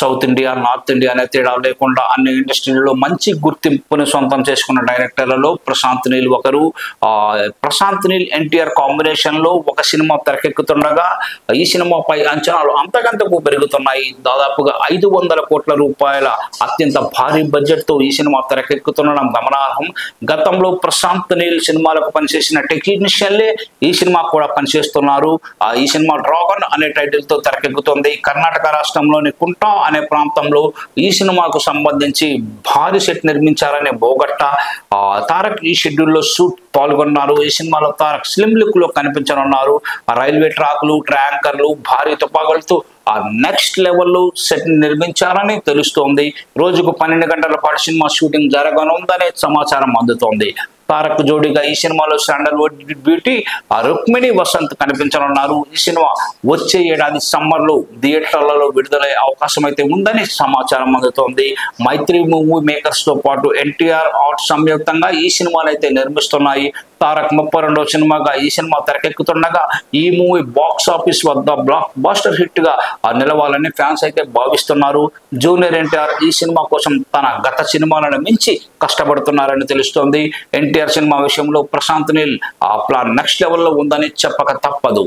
South India, north India అనే తేడా లేకుండా అన్ని ఇండస్ట్రీలలో మంచి గుర్తింపుని సొంతం చేసుకున్న డైరెక్టర్లలో ప్రశాంత్ నీల్ ఒకరు. ప్రశాంత్ నీల్ ఎన్టీఆర్ కాంబినేషన్ లో ఒక సినిమా తెరకెక్కుతుండగా ఈ సినిమాపై అంచనాలు అంతకంతకు పెరుగుతున్నాయి. దాదాపుగా 500 కోట్ల రూపాయల అత్యంత భారీ బడ్జెట్ తో ఈ సినిమా తెరకెక్కుతుండడం గమనార్హం. గతంలో ప్రశాంత్ నీల్ సినిమాలకు పనిచేసిన టెక్నీషియన్లే ఈ సినిమా కూడా పనిచేస్తున్నారు. ఈ సినిమా డ్రాగన్ అనే టైటిల్ తో తెరకెక్కుతుంది. కర్ణాటక రాష్ట్రంలోని కుంటా అనే ప్రాంతంలో ఈ సినిమాకు సంబంధించి భారీ సెట్ నిర్మించారనే బోగట్ట. తారక్ ఈ షెడ్యూల్లో షూట్ పాల్గొన్నారు. ఈ సినిమాలో తారక్ స్లిమ్ లుక్ లో కనిపించనున్నారు. రైల్వే ట్రాక్లు, ట్యాంకర్లు, భారీ తుపాకులతో నెక్స్ట్ లెవెల్లో సెట్ నిర్మించారని తెలుస్తోంది. రోజుకు 12 గంటల పాటు సినిమా షూటింగ్ జరగనుందనే సమాచారం అందుతోంది. తారక్ జోడీగా ఈ సినిమాలో శాండల్వుడ్ బ్యూటీ రుక్మిణి వసంత్ కనిపించనున్నారు. ఈ సినిమా వచ్చే ఏడాది సమ్మర్ లో థియేటర్లలో విడుదలయ్యే అవకాశం అయితే ఉందని సమాచారం అందుతోంది. మైత్రి మూవీ మేకర్స్ తో పాటు ఎన్టీఆర్ ఆర్ట్ సంయుక్తంగా ఈ సినిమాలు అయితే నిర్మిస్తున్నాయి. తారక్ 32వ సినిమాగా ఈ సినిమా తెరకెక్కుతుండగా ఈ మూవీ బాక్స్ ఆఫీస్ వద్ద బ్లాక్ బాస్టర్ హిట్ గా నిలవాలని ఫ్యాన్స్ అయితే భావిస్తున్నారు. జూనియర్ ఎన్టీఆర్ ఈ సినిమా కోసం తన గత సినిమాలను మించి కష్టపడుతున్నారని తెలుస్తోంది. ఎన్టీఆర్ సినిమా విషయంలో ప్రశాంత్ నీల్ ప్లాన్ నెక్స్ట్ లెవెల్లో ఉందని చెప్పక తప్పదు.